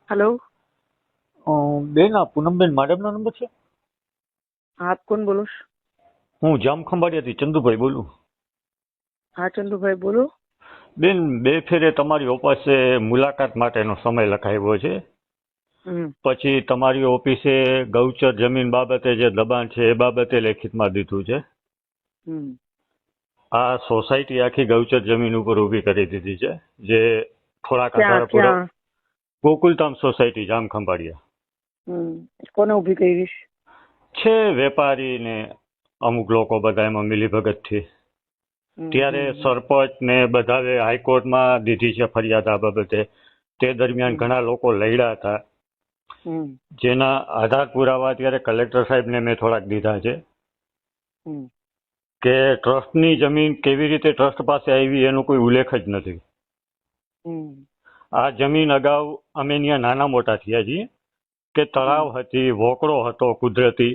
Hello. બેન આ Poonamben મેડમનો number છે? आप कौन बोलो? હું જામ ખંભાળિયાથી ચંદુભાઈ બોલું. हाँ चंदू भाई बोलो। બેન બે ફેરે તમારી ઓફિસે મુલાકાત માટેનો સમય લખાવ્યો છે. हम्म પછી તમારી ઓફિસે ગૌચર જમીન બાબતે જે દબાણ છે એ બાબતે લેખિતમાં દીધું છે. हम्म આ સોસાયટી આખી ગૌચર જમીન ઉપર ઊભી કરી દીધી છે, જે થોડાક क्या આધાર क्या? પૂરક ગોકુલધામ સોસાયટી જામ ખંભાળિયા કોને ઊભી કરી? છે. વેપારી ને અમુક લોકો બધા એમાં મિલીભગતથી. ત્યારે સરપંચ ને બધાએ હાઈકોર્ટમાં દીધી છે ફરિયાદ આ બાબતે. તે દરમિયાન ઘણા લોકો લડ્યા હતા, જેના આધાર પુરાવા અત્યારે કલેક્ટર સાહેબને મેં થોડાક દીધા છે કે ટ્રસ્ટની જમીન કેવી રીતે ટ્રસ્ટ પાસે આવી એનો કોઈ ઉલ્લેખ જ નથી. આ જમીન અગાઉ અમે ત્યાં નાના મોટા થયા છીએ કે તળાવ હતી, વોકળો હતો કુદરતી,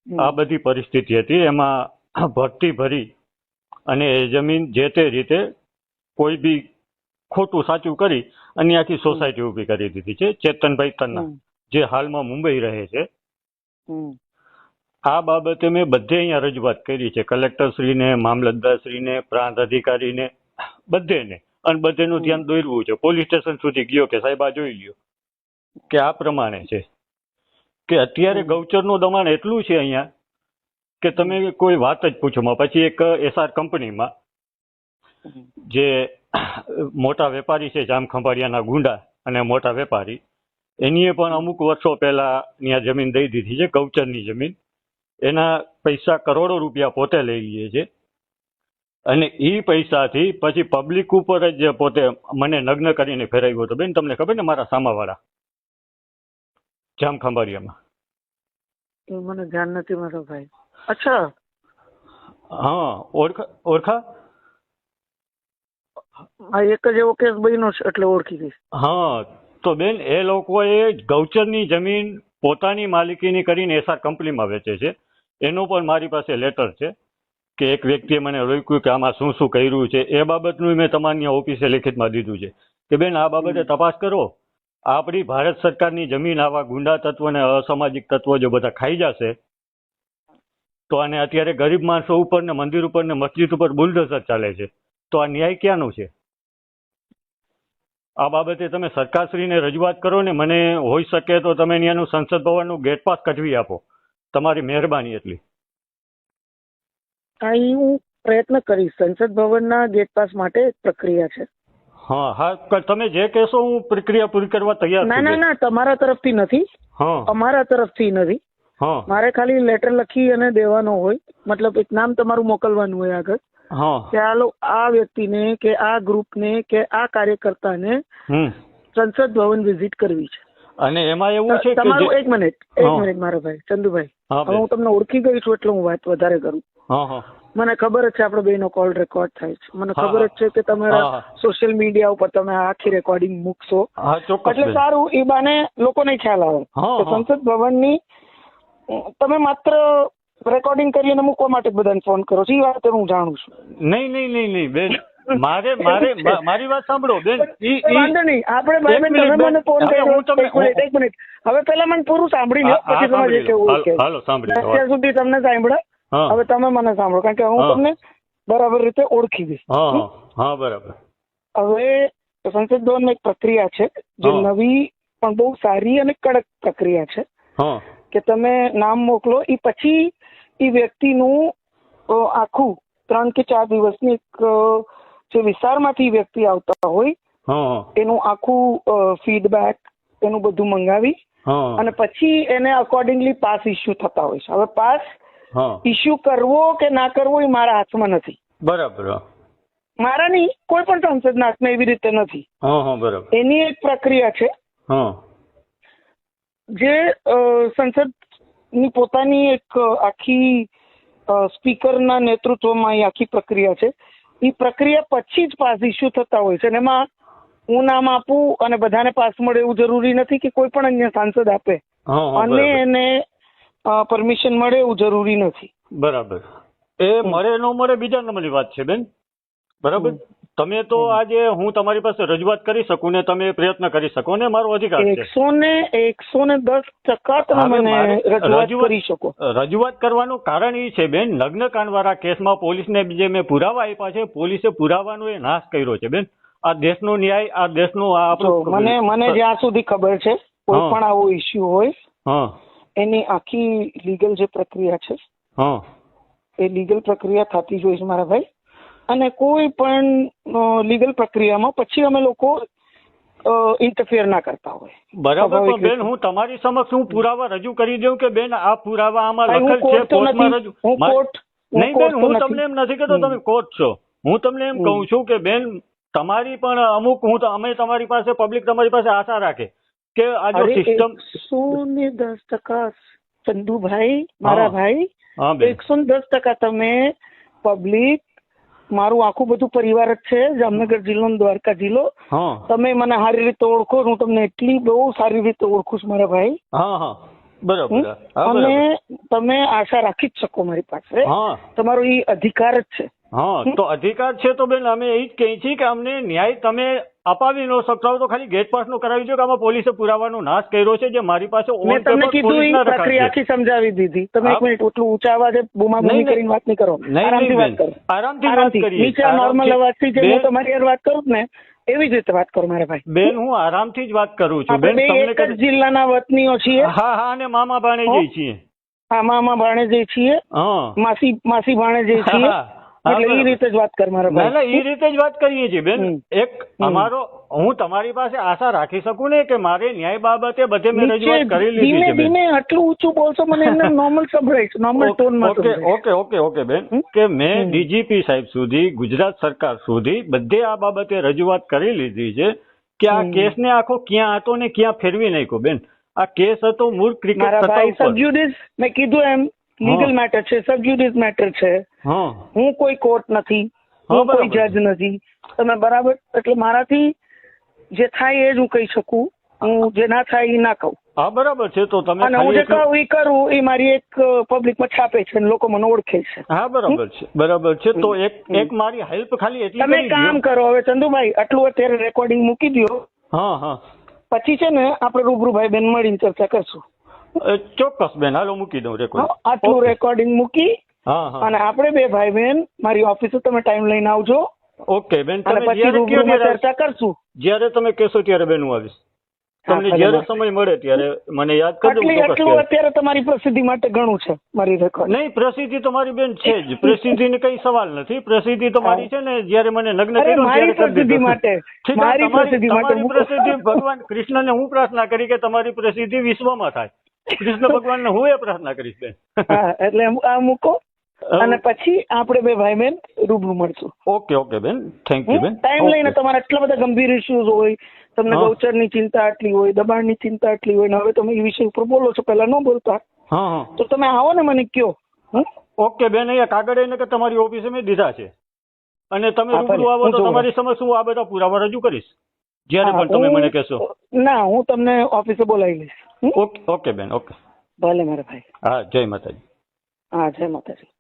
આ બધી પરિસ્થિતિ હતી. એમાં ભરતી ભરી અને એ જમીન જે તે રીતે કોઈ બી ખોટું સાચું કરી અને આખી સોસાયટી ઊભી કરી દીધી છે. ચેતનભાઈ તન્ના, જે હાલમાં મુંબઈ રહે છે. આ બાબતે મેં બધે અહીંયા રજૂઆત કરી છે, કલેક્ટરશ્રીને, મામલતદારશ્રીને, પ્રાંત અધિકારીને, બધેને. અને બધેનું ધ્યાન દોરવું છે. પોલીસ સ્ટેશન સુધી ગયો કે સાહેબ આ જોઈ લ્યો કે આ પ્રમાણે છે કે અત્યારે ગૌચરનું દબાણ એટલું છે અહીંયા કે તમે કોઈ વાત જ પૂછો. પછી એક એસઆર કંપનીમાં જે મોટા વેપારી છે જામ ખંભાળિયાના ગુંડા અને મોટા વેપારી, એનીએ પણ અમુક વર્ષો પહેલા ત્યાં જમીન દઈ દીધી છે, ગૌચરની જમીન. એના પૈસા કરોડો રૂપિયા પોતે લઈ લે છે અને એ પૈસાથી પછી પબ્લિક ઉપર જ પોતે મને નગ્ન કરીને ફેરવ્યો હતો. બેન તમને ખબર ને, મારા સામાવાળા જામ ખંભાળિયામાં. મને ધ્યાન નથી મારો ભાઈ. અચ્છા, હા ઓળખા. આ એક જ એવો કેસ બન્યો છે એટલે ઓળખી ગઈ. હા, તો બેન એ લોકોએ ગૌચરની જમીન પોતાની માલિકીની કરીને એસઆર કંપનીમાં વેચે છે. એનો પણ મારી પાસે લેટર છે કે એક વ્યક્તિએ મને રોક્યું કે આમાં શું શું કર્યું છે. એ બાબતનું મેં તમારી ઓફિસે લેખિતમાં દીધું છે કે બેન આ બાબતે તપાસ કરો. આપણી ભારત સરકારની જમીન આવા ગુંડા તત્વ અને અસામાજિક તત્વો જો બધા ખાઈ જશે તો, આને અત્યારે ગરીબ માણસો ઉપર ને મંદિર ઉપર ને મસ્જિદ ઉપર બુલડોઝર ચાલે છે, તો આ ન્યાય ક્યાંનું છે? આ બાબતે તમે સરકારશ્રીને રજૂઆત કરો ને. મને હોઈ શકે તો તમે ત્યાંનું સંસદ ભવનનું ગેટ પાસ કઢવી આપો, તમારી મહેરબાની એટલી. આ હું પ્રયત્ન કરીશ. સંસદ ભવનના ગેટ પાસ માટે એક પ્રક્રિયા છે. હા હા, તમે જે કહેશો હું પ્રક્રિયા પૂરી કરવા તૈયાર છું. ના ના ના, તમારા તરફથી નથી, અમારા તરફથી નથી. મારે ખાલી લેટર લખી અને દેવાનો હોય, મતલબ એક નામ તમારું મોકલવાનું હોય આગળ કે આ વ્યક્તિને કે આ ગ્રુપને કે આ કાર્યકર્તાને સંસદ ભવન વિઝિટ કરવી છે. અને એમાં એવું છે કે તમારું એક મિનિટ મારા ભાઈ ચંદુભાઈ, હવે હું તમને ઓળખી ગઈ છું એટલે હું વાત વધારે કરું. મને ખબર જ છે આપણો બેનો કોલ રેકોર્ડ થાય છે. મને ખબર જ છે કે તમારા સોશિયલ મીડિયા ઉપર તમે આખી રેકોર્ડિંગ મૂકશો એટલે સારું, એ બાને લોકોને ખ્યાલ આવે કે સંસદ ભવનની તમે માત્ર રેકોર્ડિંગ કરીને મૂકવા માટે બધાને ફોન કરો છો. એ વાત હું જાણું છું. નહીં બેન, મારી વાત સાંભળો બેન. વાંધો નહીં, આપણે તમે મને ફોન કર્યો. એક મિનિટ, હવે પેલા મને પૂરું સાંભળી લો પછી તમારે કેવું કે અત્યાર સુધી તમને સાંભળે. હવે તમે મને સાંભળો, કારણ કે હું તમને બરાબર રીતે ઓળખી દઈશ. હા બરાબર. હવે સંસદ ભવનમાં એક પ્રક્રિયા છે જે નવી પણ બહુ સારી અને કડક પ્રક્રિયા છે કે તમે નામ મોકલો, એ પછી એ વ્યક્તિનું આખું 3 કે 4 દિવસની જે વિસ્તારમાંથી વ્યક્તિ આવતા હોય એનું આખું ફીડબેક એનું બધું મંગાવી અને પછી એને અકોર્ડિંગલી પાસ ઇસ્યુ થતા હોય છે. હવે પાસ ઇસ્યુ કરવો કે ના કરવો એ મારા હાથમાં નથી. બરાબર. મારા નહીં, કોઈ પણ સંસદના હાથમાં એવી રીતે નથી. બરાબર. એની એક પ્રક્રિયા છે જે સંસદની પોતાની એક આખી સ્પીકરના નેતૃત્વમાં એ આખી પ્રક્રિયા છે. એ પ્રક્રિયા પછી જ પાસ ઇસ્યુ થતા હોય છે. અને એમાં હું નામ આપું અને બધાને પાસ મળે એવું જરૂરી નથી કે કોઈ પણ અન્ય સાંસદ આપે અને એને પરમિશન મળે એવું જરૂરી નથી. બરાબર. એ મળે ન મળે બીજા નંબરની વાત છે બેન. બરાબર. તમે તો આજે હું તમારી પાસે રજૂઆત કરી શકું ને તમે પ્રયત્ન કરી શકો ને મારો અધિકાર છે. 110% તમે મને રજૂઆત કરી શકો. રજૂઆત કરવાનું કારણ એ છે બેન, નગ્નકાંડ વાળા કેસમાં પોલીસને જે મેં પુરાવા આપ્યા છે, પોલીસે પુરાવાનો એ નાશ કર્યો છે બેન. આ દેશનો ન્યાય, આ દેશનું મને જ્યાં સુધી ખબર છે કોઈ પણ આવો ઇસ્યુ હોય એની આખી લીગલ જે પ્રક્રિયા છે એ લીગલ પ્રક્રિયા થતી જ હોય છે મારા ભાઈ. અને કોઈ પણ લીગલ પ્રક્રિયામાં પછી અમે લોકો ઇન્ટરફિયર ના કરતા હોય. બરાબર. પણ બેન હું તમારી સમક્ષ હું પુરાવા રજૂ કરી દઉં કે બેન આ પુરાવા આમાં લખેલ છે, કોર્ટમાં રજૂ. નહીં બેન, હું તમને એમ નથી કહેતો તમે કોર્ટ છો. હું તમને એમ કહું છું કે બેન તમારી પણ અમુક અમે તમારી પાસે પબ્લિક તમારી પાસે આશા રાખે કે આ જો સિસ્ટમ 110% ચંદુભાઈ મારા ભાઈ 110% તમે પબ્લિક, મારું આખું બધું પરિવાર જ છે, જામનગર જિલ્લો, દ્વારકા જિલ્લો. તમે મને સારી રીતે ઓળખો, હું તમને એટલી બહુ સારી રીતે ઓળખું છું મારા ભાઈ. બરાબર. અને તમે આશા રાખી જ શકો મારી પાસે, તમારો એ અધિકાર જ છે. તો અધિકાર છે તો બેન અમે એ જ કહીએ છીએ કે અમને ન્યાય તમે અપાવી ન શકતા તો ખાલી ગેટ પાસ નો કરાવી દો કે આમાં પોલીસે પુરાવાનો નાશ કર્યો છે જે મારી પાસે મેં તમને કીધું પ્રક્રિયા આખી સમજાવી દીધી. તમે એક મિનિટ એટલું ઊંચા અવાજે બૂમાબૂમી કરીને વાત નહીં કરો, આરામથી વાત કરો. આરામથી નીચે નોર્મલ અવાજથી જે હું તમારી યાર વાત કરું ને એવી જ રીતે વાત કરો મારા ભાઈ. બેન હું આરામથી જ વાત કરું છું બેન. એક જ જિલ્લાના વતનીઓ છીએ. અને મામા ભાણેજી છીએ. મામા ભાણેજી છીએ, માસી ભાણેજી છીએ. એટલે એ રીતે જ વાત કર મારા ભાઈ. એ રીતે જ વાત કરીએ છીએ બેન. એક અમારો હું તમારી પાસે આશા રાખી શકું ને કે મારે ન્યાય બાબતે બધે મેં રજૂઆત કરી લીધી છે. ધીમે આટલું ઊંચું બોલશો મને એમને નોર્મલ સંભળાય છે, નોર્મલ ટોનમાં. ઓકે બેન કે મેં ડીજીપી સાહેબ સુધી, ગુજરાત સરકાર સુધી બધે આ બાબતે રજૂઆત કરી લીધી છે કે આ કેસને આખો ક્યાં હતો ને ક્યાં ફેરવી નાખ્યો બેન. આ કેસ હતો મૂળ ક્રિકેટ સબજ્યુડિસ. મેં કીધું એમ લીગલ મેટર છે, સબજ્યુડિસ મેટર છે. હું કોઈ કોર્ટ નથી, હું કોઈ જજ નથી. તમે બરાબર. એટલે મારાથી જે થાય એ જ હું કહી શકું, હું જે ના થાય એ ના કહું. બરાબર છે. તો તમે અને હું જે કહું એ કરું, એ મારી એક પબ્લિકમાં છાપે છે અને લોકો મને ઓળખે છે. બરાબર છે. તો એક મારી હેલ્પ ખાલી એટલી તમે કામ કરો હવે ચંદુભાઈ, આટલું અત્યારે રેકોર્ડિંગ મૂકી દો. પછી છે ને આપણે રૂબરૂ ભાઈ બેન મળીને ચર્ચા કરશું. ચોક્કસ બેન, હાલો મૂકી દઉં રેકોર્ડિંગ. આટલું રેકોર્ડિંગ મૂકી અને આપણે બે ભાઈ બેન મારી ઓફિસે તમે ટાઈમ લઈને આવજો. ઓકે બેન. અને પછી રૂબરૂમાં ચર્ચા કરશું. જ્યારે તમે કહેશો ત્યારે બેન હું આવીશ. તમને જ્યારે સમય મળે ત્યારે મને યાદ કરજો. આટલું અત્યારે તમારી પ્રસિદ્ધિ માટે ઘણું છે મારી રેકોર્ડ. નહીં, પ્રસિદ્ધિ તો મારી બેન છે જ. પ્રસિદ્ધિને કઈ સવાલ નથી. પ્રસિદ્ધિ તો મારી છે ને, જ્યારે મને નગ્ન કર્યું મારી પ્રસિદ્ધિ માટે. મારી પ્રસિદ્ધિ ભગવાન કૃષ્ણને હું પ્રાર્થના કરી કે તમારી પ્રસિદ્ધિ વિશ્વમાં થાય. કૃષ્ણ ભગવાનને હું એ પ્રાર્થના કરીશ બેન. એટલે આ મૂકો અને પછી આપણે બે ભાઈ બેન રૂબરૂ મળશું. ઓકે બેન, થેન્ક યુ બેન. ટાઈમ લઈને તમારા એટલા બધા ગંભીર ઇસ્યુઝ હોય, તમને ગૌચરની ચિંતા આટલી હોય, દબાણની ચિંતા આટલી હોય, ને હવે તમે એ વિષય ઉપર બોલો છો, પહેલા ન બોલતા. તો તમે આવો ને મને કયો. ઓકે બેન, અહીંયા કાગળ એને કે તમારી ઓફિસે મેં દીધા છે અને તમે રૂબરૂ આવો તો તમારી સમક્ષ હું આ બધા પુરાવા રજૂ કરીશ જ્યારે પણ તમે મને કહેશો. ના, હું તમને ઓફિસે બોલાવી લઈશ. ઓકે બેન, ઓકે. ભલે મારા ભાઈ. જય માતાજી. જય માતાજી.